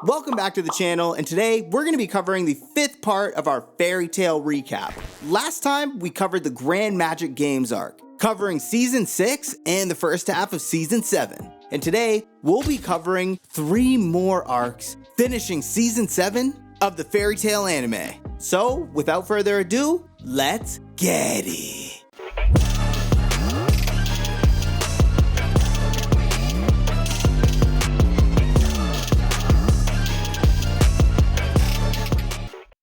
Welcome back to the channel, and today we're going to be covering the 5th part of our fairy tale recap. Last time we covered the Grand Magic Games arc, covering Season 6 and the first half of Season 7. And today we'll be covering 3 more arcs, finishing Season 7 of the fairy tale anime. So, without further ado, let's get it.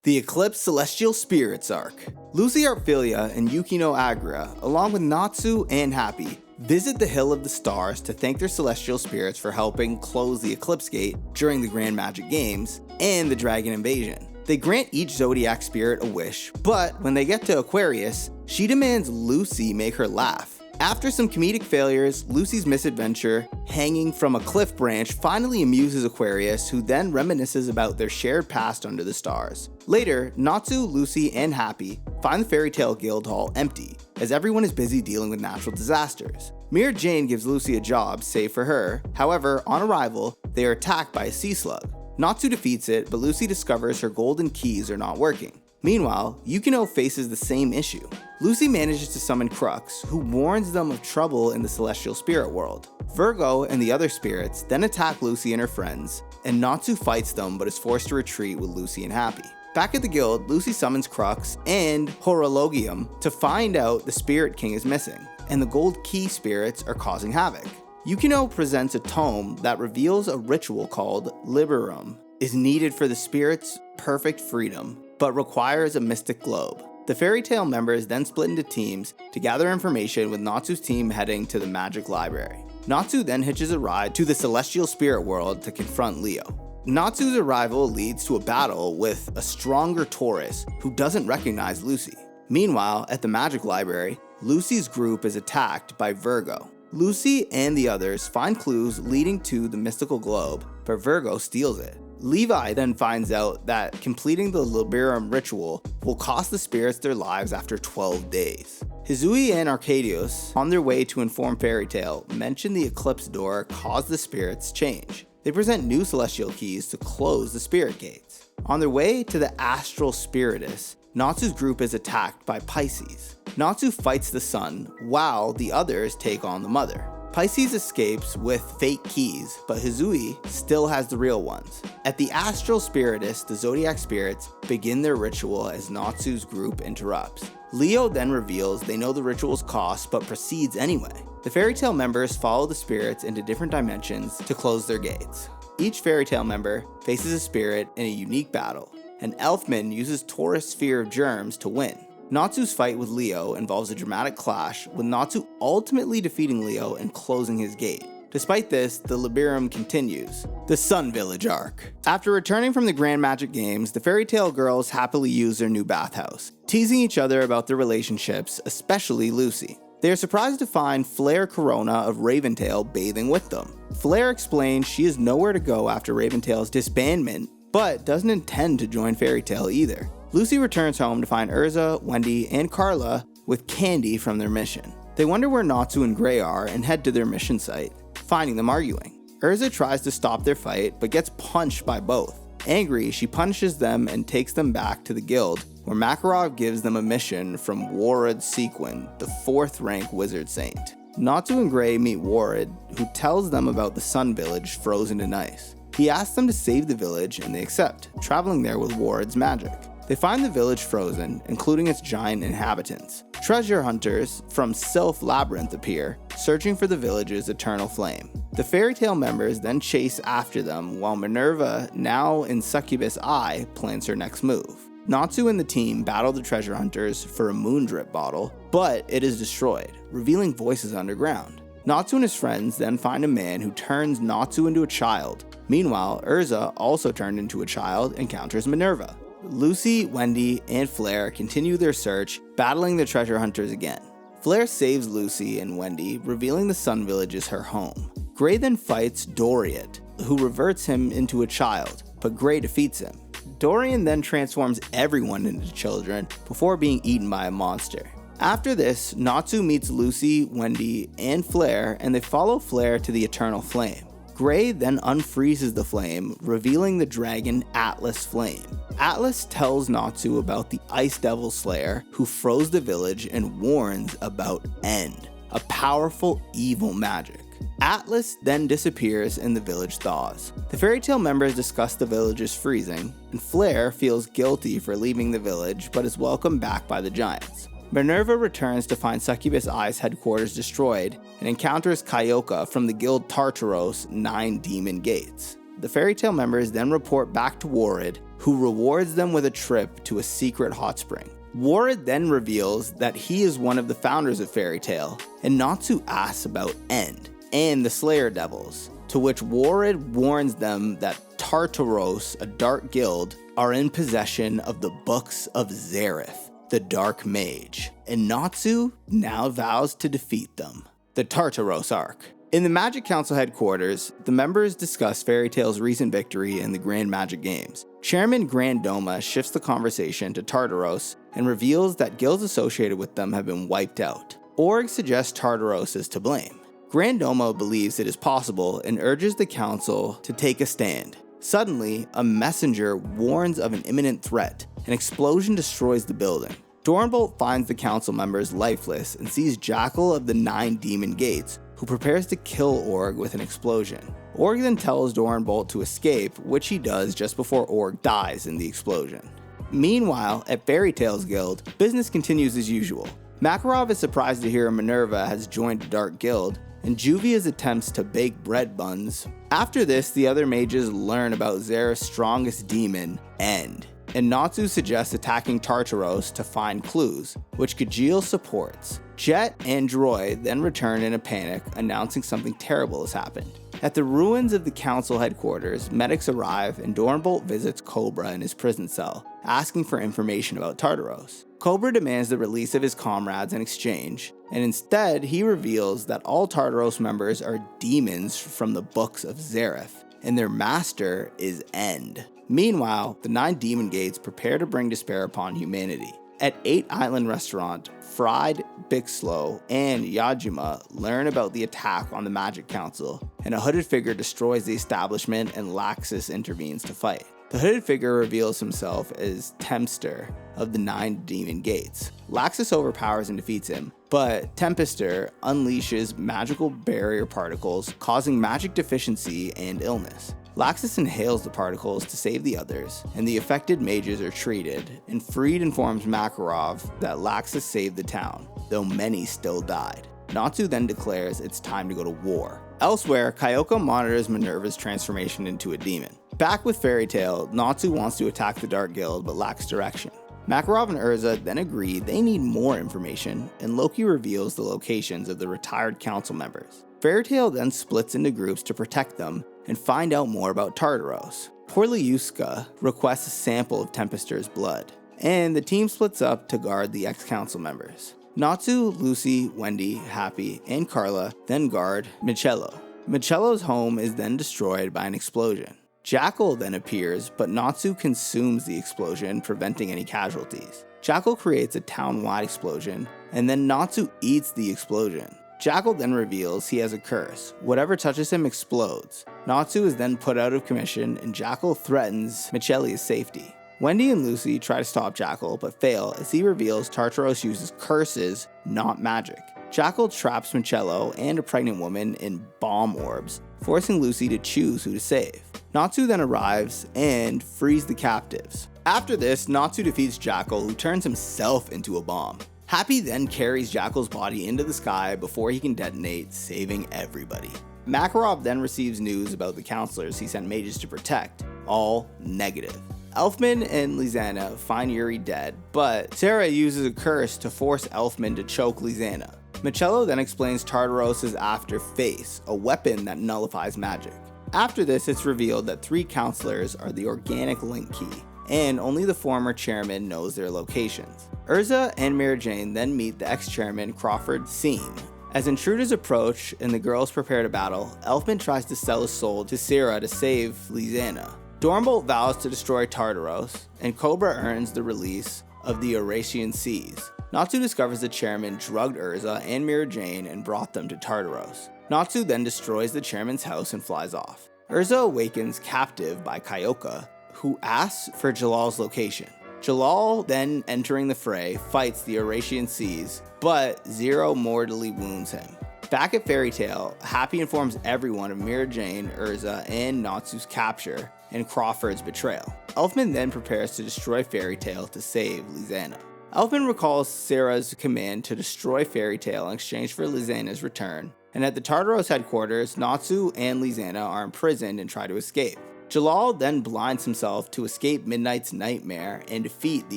The Eclipse Celestial Spirits arc. Lucy Arphilia and Yukino Agra, along with Natsu and Happy, visit the Hill of the Stars to thank their celestial spirits for helping close the Eclipse Gate during the Grand Magic Games and the Dragon Invasion. They grant each zodiac spirit a wish, but when they get to Aquarius, she demands Lucy make her laugh. After some comedic failures, Lucy's misadventure hanging from a cliff branch finally amuses Aquarius, who then reminisces about their shared past under the stars. Later, Natsu, Lucy, and Happy find the Fairy Tale Guild Hall empty, as everyone is busy dealing with natural disasters. Mira Jane gives Lucy a job, save for her. However, on arrival, they are attacked by a sea slug. Natsu defeats it, but Lucy discovers her golden keys are not working. Meanwhile, Yukino faces the same issue. Lucy manages to summon Crux, who warns them of trouble in the celestial spirit world. Virgo and the other spirits then attack Lucy and her friends, and Natsu fights them but is forced to retreat with Lucy and Happy. Back at the guild, Lucy summons Crux and Horologium to find out the Spirit King is missing, and the gold key spirits are causing havoc. Yukino presents a tome that reveals a ritual called Liberum is needed for the spirit's perfect freedom, but requires a mystic globe. The fairy tale members then split into teams to gather information, with Natsu's team heading to the magic library. Natsu then hitches a ride to the celestial spirit world to confront Leo. Natsu's arrival leads to a battle with a stronger Taurus who doesn't recognize Lucy. Meanwhile, at the magic library, Lucy's group is attacked by Virgo. Lucy and the others find clues leading to the mystical globe, but Virgo steals it. Levi then finds out that completing the Liberum ritual will cost the spirits their lives after 12 days. Hizui and Arcadius, on their way to inform Fairy Tale, mention the Eclipse door caused the spirits change. They present new celestial keys to close the spirit gates. On their way to the Astral Spiritus, Natsu's group is attacked by Pisces. Natsu fights the sun, while the others take on the mother. Pisces escapes with fake keys, but Hizui still has the real ones. At the Astral Spiritus, the zodiac spirits begin their ritual as Natsu's group interrupts. Leo then reveals they know the ritual's cost, but proceeds anyway. The fairy tale members follow the spirits into different dimensions to close their gates. Each fairy tale member faces a spirit in a unique battle, and Elfman uses Taurus' sphere of germs to win. Natsu's fight with Leo involves a dramatic clash, with Natsu ultimately defeating Leo and closing his gate. Despite this, the Liberum continues. The Sun Village arc. After returning from the Grand Magic Games, the fairy tale girls happily use their new bathhouse, teasing each other about their relationships, especially Lucy. They are surprised to find Flare Corona of Raventail bathing with them. Flare explains she has nowhere to go after Raventail's disbandment, but doesn't intend to join Fairy Tale either. Lucy returns home to find Urza, Wendy, and Carla with candy from their mission. They wonder where Natsu and Gray are and head to their mission site, finding them arguing. Urza tries to stop their fight, but gets punched by both. Angry, she punishes them and takes them back to the guild, where Makarov gives them a mission from Warad Sequin, the 4th rank wizard saint. Natsu and Gray meet Warad, who tells them about the Sun Village frozen in ice. He asks them to save the village, and they accept, traveling there with Warad's magic. They find the village frozen, including its giant inhabitants. Treasure hunters from Sylph Labyrinth appear, searching for the village's eternal flame. The fairy tale members then chase after them, while Minerva, now in Succubus Eye, plans her next move. Natsu and the team battle the treasure hunters for a moon drip bottle, but it is destroyed, revealing voices underground. Natsu and his friends then find a man who turns Natsu into a child. Meanwhile, Urza, also turned into a child, encounters Minerva. Lucy, Wendy, and Flare continue their search, battling the treasure hunters again. Flare saves Lucy and Wendy, revealing the Sun Village is her home. Gray then fights Doriat, who reverts him into a child, but Gray defeats him. Dorian then transforms everyone into children before being eaten by a monster. After this, Natsu meets Lucy, Wendy, and Flare, and they follow Flare to the Eternal Flame. Gray then unfreezes the flame, revealing the dragon Atlas Flame. Atlas tells Natsu about the Ice Devil Slayer who froze the village and warns about e.n.d, a powerful evil magic. Atlas then disappears and the village thaws. The fairy tale members discuss the village's freezing, and Flare feels guilty for leaving the village but is welcomed back by the giants. Minerva returns to find Succubus Eye's headquarters destroyed and encounters Kyoka from the guild Tartaros' 9 demon gates. The fairy tale members then report back to Warrid, who rewards them with a trip to a secret hot spring. Warrid then reveals that he is one of the founders of Fairy Tail, and Natsu asks about e.n.d and the Slayer Devils, to which Warrid warns them that Tartaros, a dark guild, are in possession of the books of Zareth, the Dark Mage, and Natsu now vows to defeat them. The Tartaros arc. In the Magic Council headquarters, the members discuss Fairy Tail's recent victory in the Grand Magic Games. Chairman Grandoma shifts the conversation to Tartaros and reveals that guilds associated with them have been wiped out. Org suggests Tartaros is to blame. Grandoma believes it is possible and urges the council to take a stand. Suddenly, a messenger warns of an imminent threat. An explosion destroys the building. Dornbolt finds the council members lifeless and sees Jackal of the 9 demon gates, who prepares to kill Org with an explosion. Org then tells Dornbolt to escape, which he does just before Org dies in the explosion. Meanwhile, at Fairy Tail's guild, business continues as usual. Makarov is surprised to hear Minerva has joined a dark guild, and Juvia's attempts to bake bread buns. After this, the other mages learn about Zareth's strongest demon, e.n.d, and Natsu suggests attacking Tartaros to find clues, which Kajil supports. Jet and Droid then return in a panic, announcing something terrible has happened. At the ruins of the council headquarters, medics arrive and Dornbolt visits Cobra in his prison cell, asking for information about Tartaros. Cobra demands the release of his comrades in exchange, and instead he reveals that all Tartaros members are demons from the books of Zareth, and their master is e.n.d. Meanwhile, the 9 demon gates prepare to bring despair upon humanity. At 8 Island Restaurant, Fried, Bixlow, and Yajima learn about the attack on the Magic Council, and a hooded figure destroys the establishment and Laxus intervenes to fight. The hooded figure reveals himself as Tempster of the 9 demon gates. Laxus overpowers and defeats him, but Tempester unleashes magical barrier particles, causing magic deficiency and illness. Laxus inhales the particles to save the others, and the affected mages are treated, and Freed informs Makarov that Laxus saved the town, though many still died. Natsu then declares it's time to go to war. Elsewhere, Kyoka monitors Minerva's transformation into a demon. Back with Fairy Tail, Natsu wants to attack the Dark Guild but lacks direction. Makarov and Urza then agree they need more information, and Loki reveals the locations of the retired council members. Fairy Tail then splits into groups to protect them and find out more about Tartaros. Porliuska requests a sample of Tempester's blood, and the team splits up to guard the ex-council members. Natsu, Lucy, Wendy, Happy, and Carla then guard Michello. Michello's home is then destroyed by an explosion. Jackal then appears, but Natsu consumes the explosion, preventing any casualties. Jackal creates a town-wide explosion, and then Natsu eats the explosion. Jackal then reveals he has a curse. Whatever touches him explodes. Natsu is then put out of commission, and Jackal threatens Michelli's safety. Wendy and Lucy try to stop Jackal, but fail as he reveals Tartaros uses curses, not magic. Jackal traps Michello and a pregnant woman in bomb orbs, forcing Lucy to choose who to save. Natsu then arrives and frees the captives. After this, Natsu defeats Jackal, who turns himself into a bomb. Happy then carries Jackal's body into the sky before he can detonate, saving everybody. Makarov then receives news about the counselors he sent mages to protect, all negative. Elfman and Lizana find Yuri dead, but Sarah uses a curse to force Elfman to choke Lizana. Michello then explains Tartaros is after Face, a weapon that nullifies magic. After this, it's revealed that 3 counselors are the organic link key, and only the former chairman knows their locations. Urza and Mary Jane then meet the ex-chairman Crawford Seam. As intruders approach and the girls prepare to battle, Elfman tries to sell his soul to Sarah to save Lizana. Dornbolt vows to destroy Tartaros, and Cobra earns the release of the Eurasian Seas. Natsu discovers the chairman drugged Urza and Mira Jane and brought them to Tartaros. Natsu then destroys the chairman's house and flies off. Urza awakens captive by Kyoka, who asks for Jalal's location. Jalal, then entering the fray, fights the Eurasian Seas, but Zero mortally wounds him. Back at Fairy Tail, Happy informs everyone of Mira Jane, Urza, and Natsu's capture and Crawford's betrayal. Elfman then prepares to destroy Fairy Tail to save Lizana. Elfman recalls Sarah's command to destroy Fairy Tail in exchange for Lizana's return, and at the Tartaros headquarters, Natsu and Lizana are imprisoned and try to escape. Jalal then blinds himself to escape Midnight's nightmare and defeat the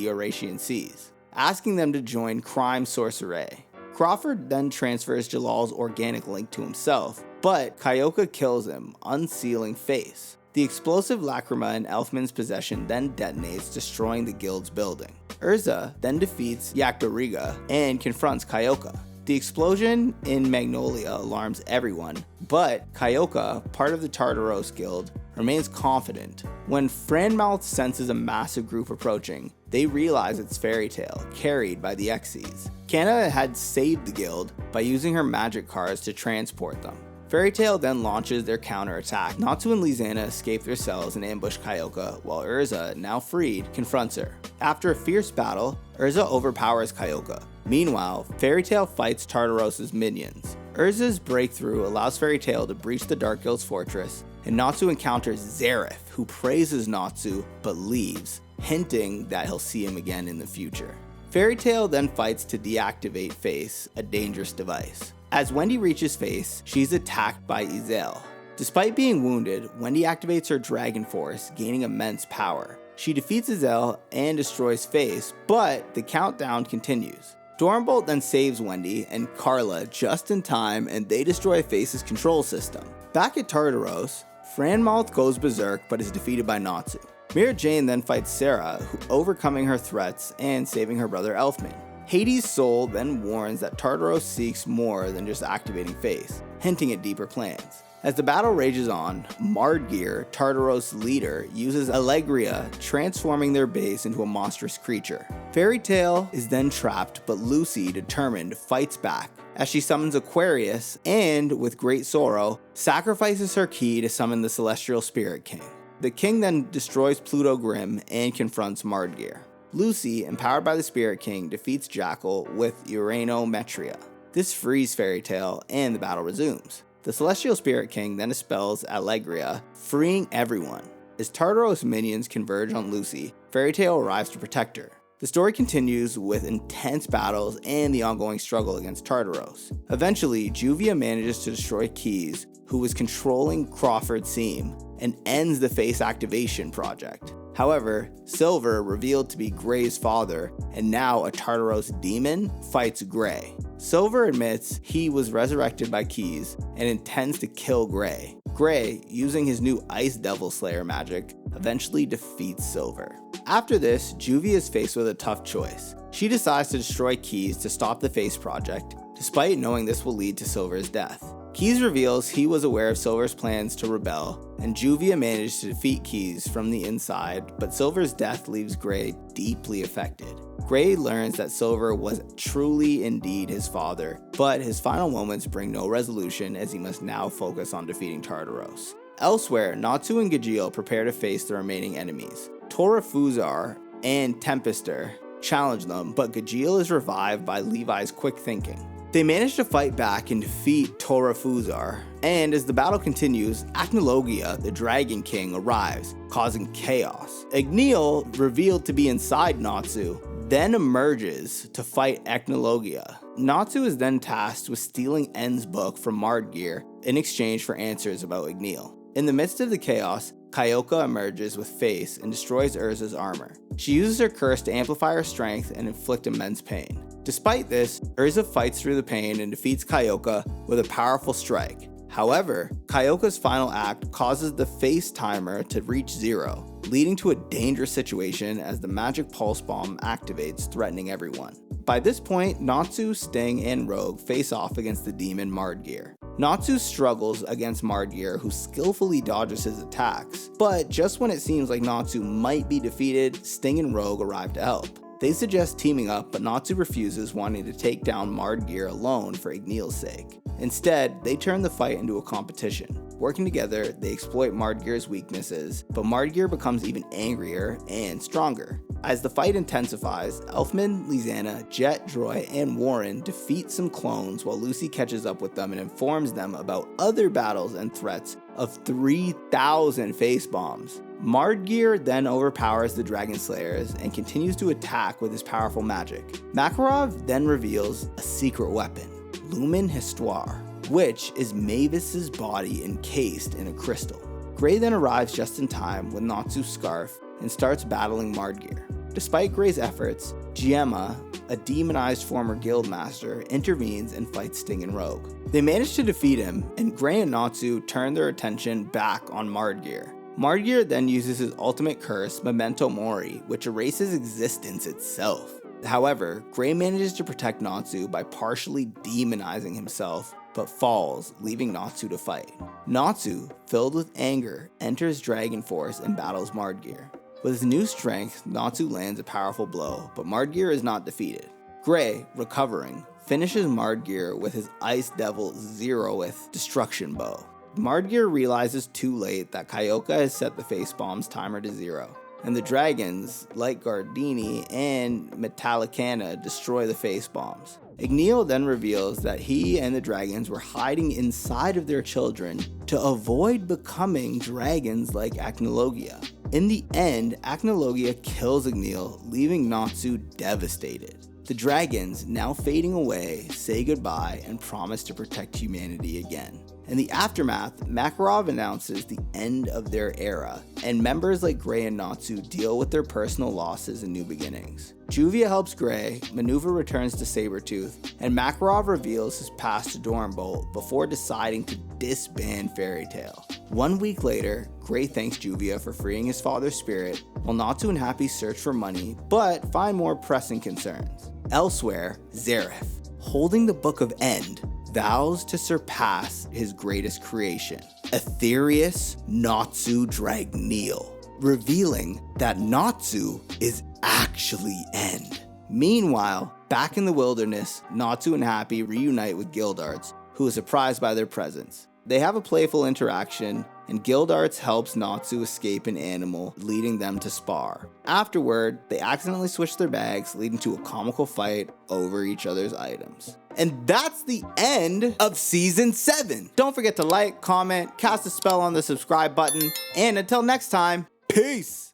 Eurasian Seas, asking them to join Crime Sorcerer. Crawford then transfers Jalal's organic link to himself, but Kyoka kills him, unsealing Face. The explosive lacrima in Elfman's possession then detonates, destroying the guild's building. Urza then defeats Yakdoriga and confronts Kyoka. The explosion in Magnolia alarms everyone, but Kyoka, part of the Tartaros guild, remains confident. When Franmouth senses a massive group approaching, they realize it's Fairy Tail, carried by the Xyz. Kanna had saved the guild by using her magic cars to transport them. Fairy Tail then launches their counterattack. Natsu and Lizana escape their cells and ambush Kyoka, while Urza, now freed, confronts her. After a fierce battle, Urza overpowers Kyoka. Meanwhile, Fairy Tail fights Tartaros' minions. Urza's breakthrough allows Fairy Tail to breach the Dark Guild's fortress, and Natsu encounters Zareth, who praises Natsu but leaves, hinting that he'll see him again in the future. Fairy Tail then fights to deactivate Face, a dangerous device. As Wendy reaches Face, she's attacked by Izel. Despite being wounded, Wendy activates her Dragon Force, gaining immense power. She defeats Izel and destroys Face, but the countdown continues. Stormbolt then saves Wendy and Carla just in time, and they destroy Face's control system. Back at Tartaros, Franmouth goes berserk but is defeated by Natsu. Mira Jane then fights Sarah, overcoming her threats and saving her brother Elfman. Hades' soul then warns that Tartaros seeks more than just activating Face, hinting at deeper plans. As the battle rages on, Mardgeir, Tartaros' leader, uses Allegria, transforming their base into a monstrous creature. Fairy Tail is then trapped, but Lucy, determined, fights back as she summons Aquarius and, with great sorrow, sacrifices her key to summon the Celestial Spirit King. The king then destroys Pluto Grim and confronts Mardgeir. Lucy, empowered by the Spirit King, defeats Jackal with Uranometria. This frees Fairy Tail, and the battle resumes. The Celestial Spirit King then expels Allegria, freeing everyone. As Tartaros minions converge on Lucy, Fairy Tail arrives to protect her. The story continues with intense battles and the ongoing struggle against Tartaros. Eventually, Juvia manages to destroy Keys, who was controlling Crawford's seam, and ends the Face activation project. However, Silver, revealed to be Gray's father, and now a Tartaros demon, fights Gray. Silver admits he was resurrected by Keys and intends to kill Gray. Gray, using his new Ice Devil Slayer magic, eventually defeats Silver. After this, Juvia is faced with a tough choice. She decides to destroy Keys to stop the Face project, despite knowing this will lead to Silver's death. Keys reveals he was aware of Silver's plans to rebel, and Juvia managed to defeat Keys from the inside, but Silver's death leaves Gray deeply affected. Gray learns that Silver was truly indeed his father, but his final moments bring no resolution as he must now focus on defeating Tartaros. Elsewhere, Natsu and Gajeel prepare to face the remaining enemies. Tora Fuzar and Tempester challenge them, but Gajeel is revived by Levi's quick thinking. They manage to fight back and defeat Tora Fuzar, and as the battle continues, Acnologia, the Dragon King, arrives, causing chaos. Igneel, revealed to be inside Natsu, then emerges to fight Acnologia. Natsu is then tasked with stealing e.n.d's book from Mardgeir in exchange for answers about Igneel. In the midst of the chaos, Kyoka emerges with Face and destroys Urza's armor. She uses her curse to amplify her strength and inflict immense pain. Despite this, Urza fights through the pain and defeats Kyoka with a powerful strike. However, Kyoka's final act causes the Face timer to reach 0, leading to a dangerous situation as the magic pulse bomb activates, threatening everyone. By this point, Natsu, Sting, and Rogue face off against the demon Mardgeir. Natsu struggles against Mardgeir, who skillfully dodges his attacks, but just when it seems like Natsu might be defeated, Sting and Rogue arrive to help. They suggest teaming up, but Natsu refuses, wanting to take down Mardgeir alone for Igneel's sake. Instead, they turn the fight into a competition. Working together, they exploit Mardgear's weaknesses, but Mardgear becomes even angrier and stronger. As the fight intensifies, Elfman, Lizana, Jet, Droy, and Warren defeat some clones while Lucy catches up with them and informs them about other battles and threats of 3,000 face bombs. Mardgear then overpowers the Dragon Slayers and continues to attack with his powerful magic. Makarov then reveals a secret weapon, Lumen Histoire, which is Mavis's body encased in a crystal. Gray then arrives just in time with Natsu's scarf and starts battling Mardgear. Despite Gray's efforts, Giemma, a demonized former guildmaster, intervenes and fights Sting and Rogue. They manage to defeat him, and Gray and Natsu turn their attention back on Mardgear. Mardgear then uses his ultimate curse, Memento Mori, which erases existence itself. However, Gray manages to protect Natsu by partially demonizing himself, but falls, leaving Natsu to fight. Natsu, filled with anger, enters Dragon Force and battles Mardgear. With his new strength, Natsu lands a powerful blow, but Mardgear is not defeated. Gray, recovering, finishes Mardgear with his Ice Devil Zeroth destruction bow. Mardgear realizes too late that Kyoka has set the face bomb's timer to 0, and the dragons, like Gardini and Metallicana, destroy the face bombs. Igneel then reveals that he and the dragons were hiding inside of their children to avoid becoming dragons like Acnologia. In the end, Acnologia kills Igneel, leaving Natsu devastated. The dragons, now fading away, say goodbye and promise to protect humanity again. In the aftermath, Makarov announces the end of their era, and members like Gray and Natsu deal with their personal losses and new beginnings. Juvia helps Gray, Maneuver returns to Sabretooth, and Makarov reveals his past to Dornbolt before deciding to disband Fairy Tail. 1 week later, Gray thanks Juvia for freeing his father's spirit, while Natsu and Happy search for money, but find more pressing concerns. Elsewhere, Zareth, holding the Book of e.n.d., vows to surpass his greatest creation, Aetherius Natsu Dragneel, revealing that Natsu is actually e.n.d. Meanwhile, back in the wilderness, Natsu and Happy reunite with Gildarts, who is surprised by their presence. They have a playful interaction, and Gildarts helps Natsu escape an animal, leading them to spar. Afterward, they accidentally switch their bags, leading to a comical fight over each other's items. And that's the end of Season 7. Don't forget to like, comment, cast a spell on the subscribe button, and until next time, peace!